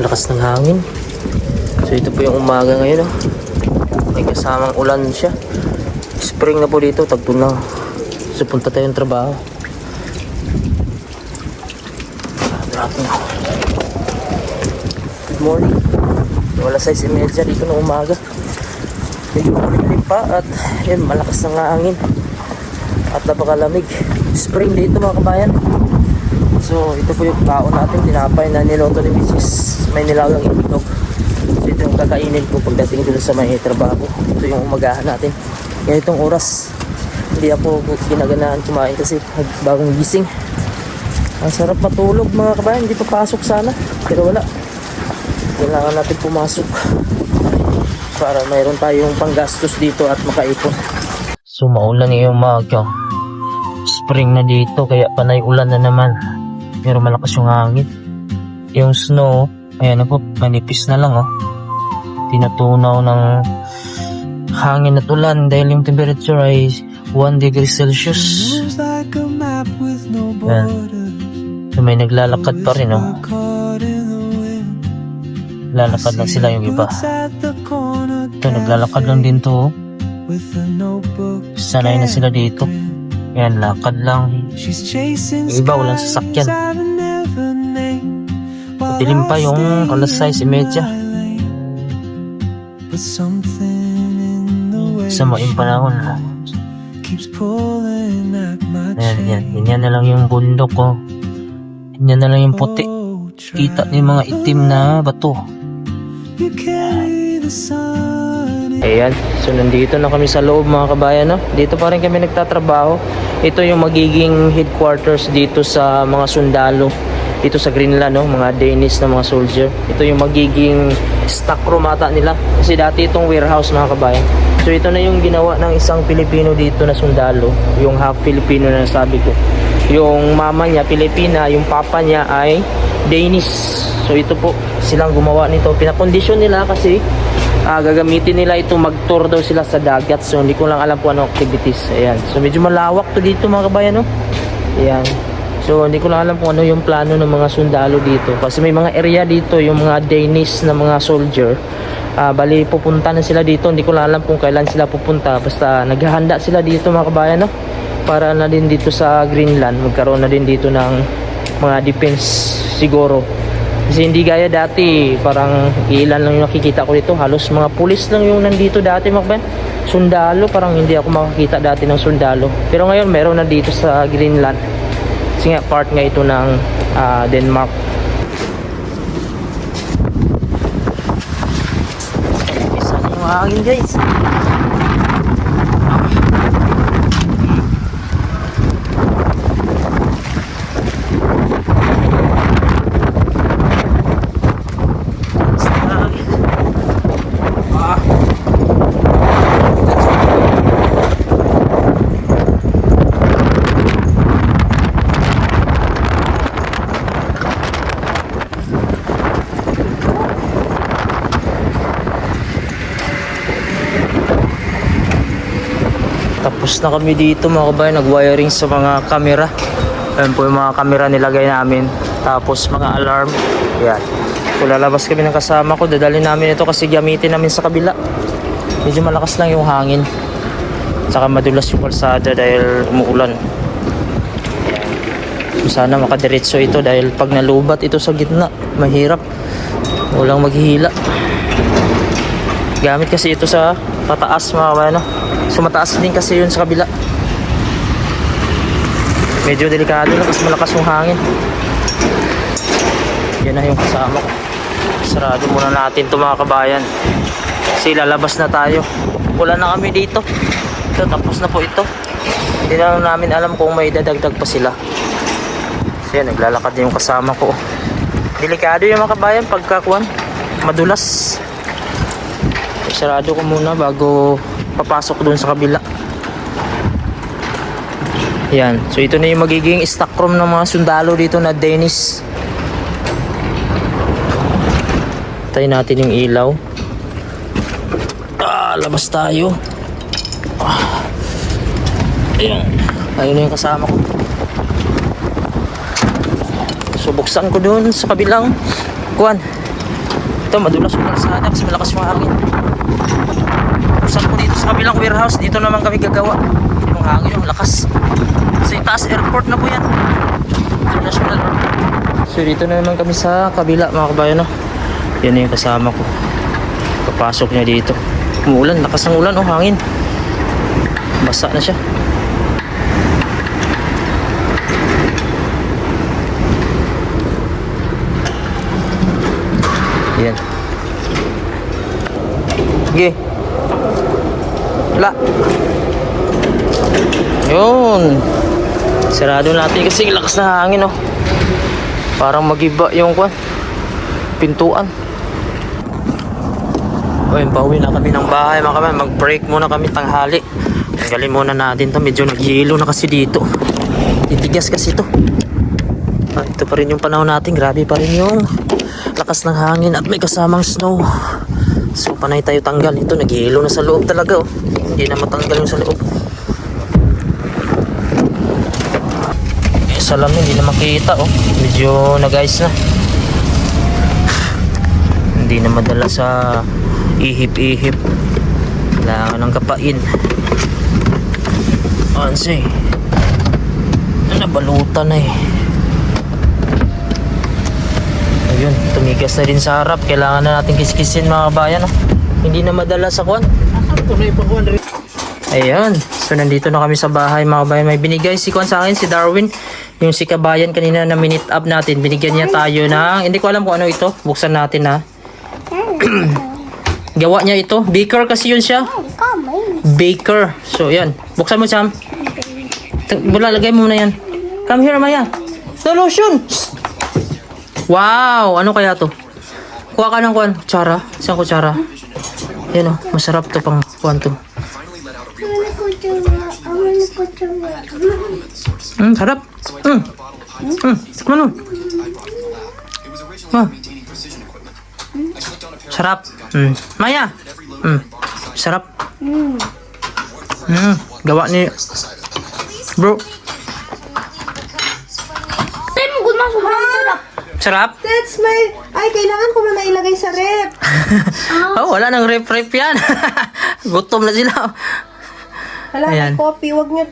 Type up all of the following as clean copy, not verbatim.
Lakas ng hangin. So ito po yung umaga ngayon, oh. May kasamang ulan siya. Spring na po dito, tagtunaw. So punta tayong trabaho. Good morning. Wala 6:30 dito ng umaga. Medyo makulimlim pa at yan, malakas ng hangin at napakalamig. Spring dito mga kabayan. So ito po yung kaon natin, tinapay na niloto ni Mrs. May nilagang itlog. So ito yung kakainin ko pagdating dito sa may trabaho. Ito yung umagahan natin. Ganitong oras hindi ako ginaganahan kumain kasi bagong gising. Ang sarap matulog mga kabayan. Hindi pa pasok sana, pero wala, kailangan natin pumasok para mayroon tayong panggastos dito at makaipon. So maulan yung umaga. Spring na dito kaya panay ulan na naman, pero malakas yung hangin. Yung snow, ayan na po, manipis na lang, oh. Tinatunaw ng hangin at ulan dahil yung temperature ay 1 degree Celsius. Ayan. So may naglalakad pa rin, oh. Lalakad lang sila yung iba. Ito, naglalakad lang din to, oh. Sanay na sila dito. Ayan, lakad lang. Yung iba walang sasakyan. Dilim pa yung alas 6:30. Sa maing panahon. Ayan, yan na lang yung bundok, oh. Yan na lang yung puti. Kita yung mga itim na bato. Ayan, so nandito na kami sa loob mga kabayan, no? Dito pa rin kami nagtatrabaho. Ito yung magiging headquarters dito sa mga sundalo dito sa Greenland, no? Mga Danish na mga soldier. Ito yung magiging stock room ata nila, kasi dati itong warehouse mga kabayan. So ito na yung ginawa ng isang Pilipino dito na sundalo, yung half Filipino na sabi ko. Yung mama niya Pilipina, yung papa niya ay Danish. So ito po, silang gumawa nito. Pinakondisyon nila kasi gagamitin nila ito, mag-tour daw sila sa dagat. So hindi ko lang alam kung anong activities. Ayan. So medyo malawak to dito mga kabayan, no? Ayan. So hindi ko lang alam kung ano yung plano ng mga sundalo dito. Kasi may mga area dito, yung mga Danish na mga soldier. Bali pupunta na sila dito. Hindi ko lang alam kung kailan sila pupunta. Basta naghahanda sila dito mga kabayan, no? Para na din dito sa Greenland, magkaroon na din dito ng mga defense siguro. Kasi hindi gaya dati, parang ilan lang yung nakikita ko dito. Halos mga pulis lang yung nandito dati mga kabayan. Sundalo, parang hindi ako makakita dati ng sundalo. Pero ngayon meron na dito sa Greenland. Kasi nga part nga ito ng Denmark. Isa na yung hangin guys. Tapos na kami dito mga kabayan, nag-wiring sa mga camera. Ayan po yung mga camera nilagay namin. Tapos mga alarm. Ayan. So lalabas kami ng kasama ko. Dadalhin namin ito kasi gamitin namin sa kabila. Medyo malakas lang yung hangin. Saka madulas yung kalsada dahil umuulan. Ayan. So sana makadiretso ito dahil pag nalubat ito sa gitna, mahirap. Walang maghihila. Gamit kasi ito sa pataas mga kabayan, no? So mataas din kasi yun sa kabila. Medyo delikado na kasi malakas yung hangin. Yan na yung kasama ko. Sarado muna natin ito mga kabayan, kasi lalabas na tayo. Wala na kami dito. So tapos na po ito. Hindi na namin alam kung may dadagdag pa sila. So yan, naglalakad na yung kasama ko. Delikado yung mga kabayan pagkakuan, madulas. Sarado ko muna bago papasok dun sa kabila. Yan. So ito na yung magiging stock room ng mga sundalo dito na Danish. Tayo natin yung ilaw. Labas tayo. Ayan. Ayun na yung kasama ko. So buksan ko dun sa kabilang kuwan. Ito, madulas yung kalsada kasi malakas yung hangin. Saan po dito sa kabilang warehouse, dito naman kami gagawa. Yung hangin yung lakas. Sa Taas Airport na po yan. International. So dito na naman kami sa kabila mga kabayan, no? Yan yung kasama ko. Papasok niya dito. Umuulan, lakas ng ulan, oh, hangin. Basa na siya. Yan. Sige. Wala. Yun. Sarado natin kasi lakas na hangin, oh. Parang magiba yung pintuan. Ayun, pauwi na kami ng bahay mga kabayan. Mag-break muna kami tanghali. Tanggalin muna natin to. Medyo nag-yelo na kasi dito. Titigas kasi to. Ito pa rin yung panahon natin. Grabe pa rin yung lakas ng hangin at may kasamang snow. So panay tayo tanggal. Ito nag-yelo na sa loob talaga, oh. Hindi na matanggal yung sa loob. Salamin, hindi na makita, oh. Medyo nag-ice na. Hindi na madala sa ihip-ihip. Kailangan ng kapain. Anse. Nabalutan na, eh. Ayun, tumigas na rin sa harap. Kailangan na natin kiskisin mga kabayan, oh. Hindi na madala sa kwan. Ayan. So nandito na kami sa bahay mga kabayan. May binigay si kwan sa akin, si Darwin. Yung si kabayan kanina na minute up natin. Binigyan niya tayo ng, hindi ko alam kung ano ito. Buksan natin, ha. Gawa niya ito. Baker kasi yun siya. Baker. So yan. Buksan mo, Sam. Wala, lagay mo na yan. Come here, Maya. The lotion. Wow. Ano kaya to? Kuha ka ng kwan. Kutsara. Isang kutsara. Yan, oh. Masarap to pang kwan to. Sarap. Tikman mo. Sarap. Maya. Sarap. Gawa ni bro. Sarap. That's my... Ay, kailangan ko na ilagay sa rep. Oh, wala nang rep yan. Gutom na sila. Wala, Ayan. coffee. Wag nyo...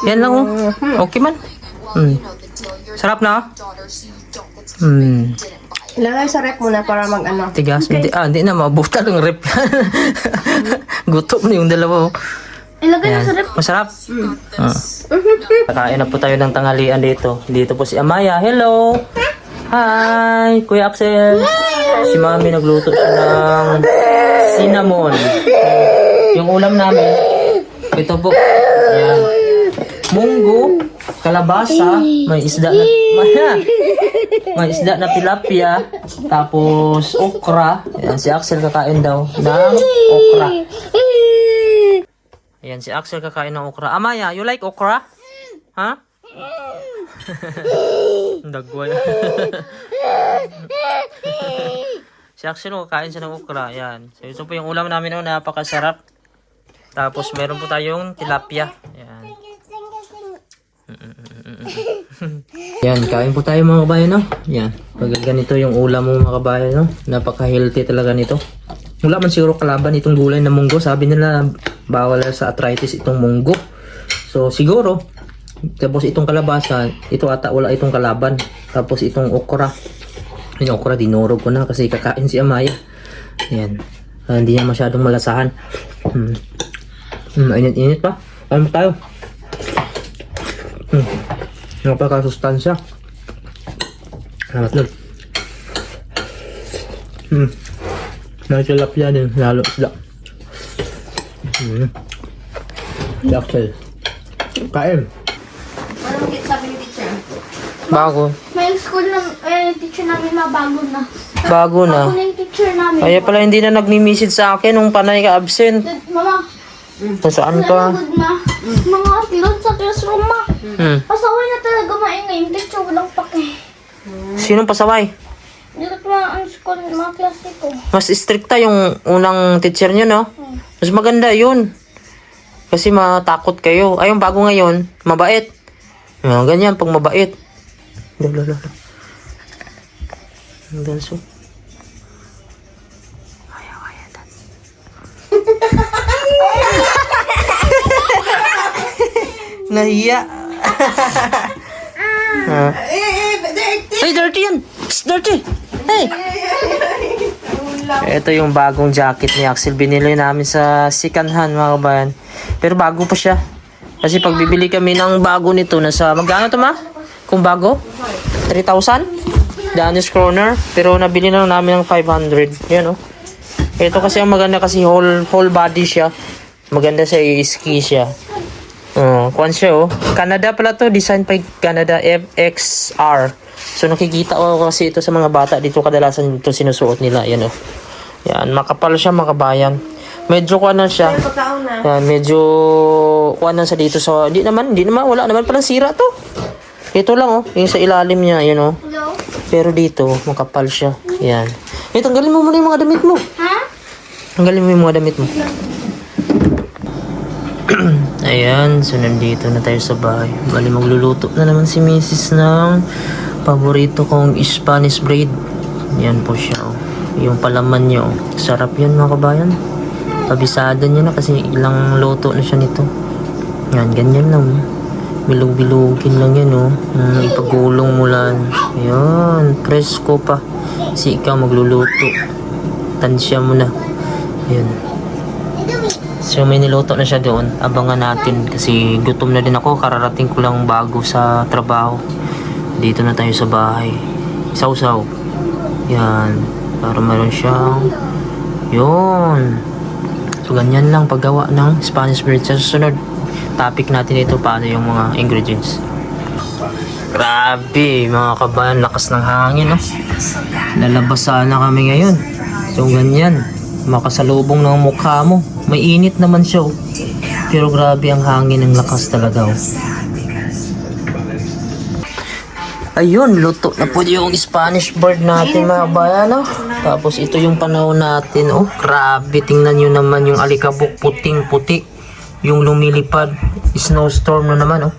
Yan lang, oh. Okay man. Sarap na. Ilagay sa rep muna para mag-ano. Tigas. Hindi na. Mabuta ng rep yan. Gutom na yung dalawa, oh. Ilagay Ayan. na sa rep. Masarap. Kakain na po tayo ng tanghalian dito. Dito po si Amaya. Hello. Hi, Kuya Axel. Si Mami nagluto siya ng cinnamon. Yung ulam namin, ito po. Ayan. Munggo, kalabasa, may isda na may isda na tilapia, tapos okra. Ayan, si Axel kakain daw ng okra. Ayan, si Axel kakain ng okra. Amaya, you like okra? Ha? Dagway. Si Axel kakain siya ng okra. Ayan. So, ito po yung ulam namin, no, napakasarap. Tapos meron po tayong tilapia. Ayan. Yan, kain po tayo mga kabayan, no? Yan. Pag ganito yung ulam mo mga kabayan, no? Napaka-healthy talaga nito. Wala man siguro kalaban itong gulay na munggo. Sabi nila bawal sa arthritis itong munggo. So siguro, tapos itong kalabasa, ito ata wala itong kalaban. Tapos itong okra. Yung okra dinurog ko na kasi kakain si Amaya. Yan. Hindi niya masyadong malasahan. Init-init pa. Ano tayo? Napakasustansya. Salamat nun. Nasilap yan, lalo sila. Axel. Kain. Anong sabi ni teacher? Bago. May school na, teacher namin mabago na. Bago na. Bago na yung teacher namin. Kaya pala hindi na nagmi-message sa akin nung panay ka absent. Mama, Saan ka? good na. Mga upload sa classroom, ma. Pasaway na talaga maingay. Yung teacher walang pake. Sinong pasaway? Dito pa ang school, mga klase ko. Mas stricta yung unang teacher nyo, no? Mas maganda yun. Kasi matakot kayo. Ay, yung bago ngayon, mabait. Ganyan, pag mabait. Noodles, oh. Nahiya. Hey, dirty yan. Psst, dirty. Hey. Ito yung bagong jacket ni Axel. Binili namin sa Sikanhan, mga kabayan. Pero bago pa siya. Kasi pag bibili kami ng bago nito, nasa magkano to, ma? Kung bago? 3,000? Danish kroner. Pero nabili na lang namin ng 500. Yan, oh. Ito kasi ang maganda kasi whole body siya. Maganda sa ski siya. Kuwan siya, oh. Canada pala to. Design by Canada FXR. So nakikita ko kasi ito sa mga bata. Dito kadalasan ito sinusuot nila. Yan, oh. Yan. Makapal siya, makabayan. Medyo kuwan na siya. Yan. Medyo kuwan na siya dito. So, hindi naman. Wala naman palang sira to. Ito lang, oh. Yung sa ilalim niya. Yan, oh. Hello? Pero dito, makapal siya. Yan. Tanggalin mo muna yung mga damit mo. Ha? Tanggalin mo yung mga damit mo. Ayan, so nandito na tayo sa bahay. Bali, magluluto na naman si Mrs. ng paborito kong Spanish bread. Yan po siya, oh. Yung palaman niya, oh. Sarap yan, mga kabayan. Pabisada niya na kasi ilang luto na siya nito. Yan, ganyan lang. Bilog-bilogin lang yan, oh. Ipagulong mo lang. Ayan, presko pa. Kasi ikaw magluluto. Tansya mo na. Ayan. So may niluto na siya doon. Abangan natin kasi gutom na din ako. Kararating ko lang bago sa trabaho. Dito na tayo sa bahay. Sausaw. Yan. Para meron siyang yun. So ganyan lang paggawa ng Spanish bread. Sa susunod topic natin ito paano yung mga ingredients. Grabe mga kabayan. Lakas ng hangin, no? Lalabas sana kami ngayon. So ganyan. Makasalubong ng mukha mo. May init naman siya, oh. Pero grabe ang hangin, ang lakas talaga, oh. Ayun, luto na po yung Spanish bird natin, mga bayan, oh. Tapos ito yung panahon natin, oh. Grabe, tingnan nyo naman yung alikabok, puting-puti. Yung lumilipad, snowstorm na naman, oh.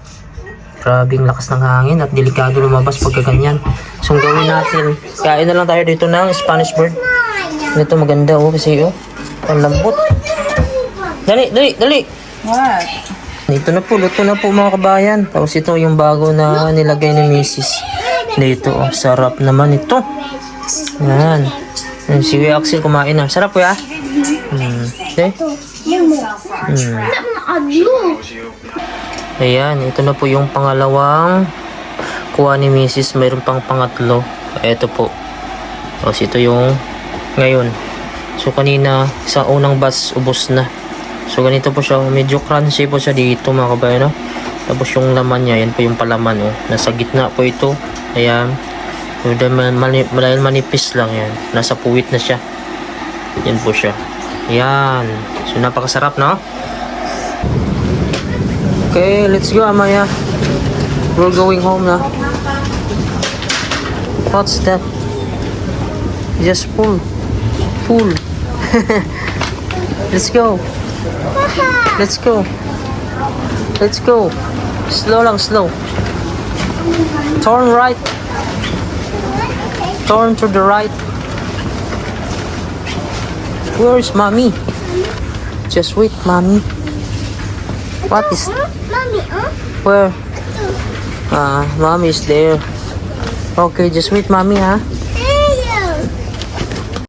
Grabe ang lakas ng hangin at delikado lumabas pagka ganyan. So, ang gawin natin, kain na lang tayo dito ng Spanish bird. Ito maganda, oh, kasi, oh. Ang lambot. Dali. What? Ito na po, luto na po mga kabayan. Tapos ito yung bago na nilagay ni Mrs. Dito, oh, sarap naman ito. Yan. Si Kuya Axel kumain na. Sarap, kuya? Okay? Ayan, ito na po yung pangalawang kuha ni Mrs. Mayroon pang pangatlo. Ito po. Tapos ito yung ngayon. So kanina sa unang batch ubos na. So ganito po siya, medyo crunchy po siya dito mga kabayan, no? Tapos yung laman niya, yan po yung palaman, oh. Nasa gitna po ito. Ayan. So dahil manipis lang yan. Nasa puwit na siya. Yan po siya. Ayan. So napakasarap, no? Okay, let's go, Amaya. We're going home na. What's that? Just pull. Pull. Let's go. Let's go. Let's go. Slow lang, slow. Turn right. Turn to the right. Where is mommy? Just wait, mommy. What is... Mommy, Where? Mommy is there. Okay, just wait, mommy, ha?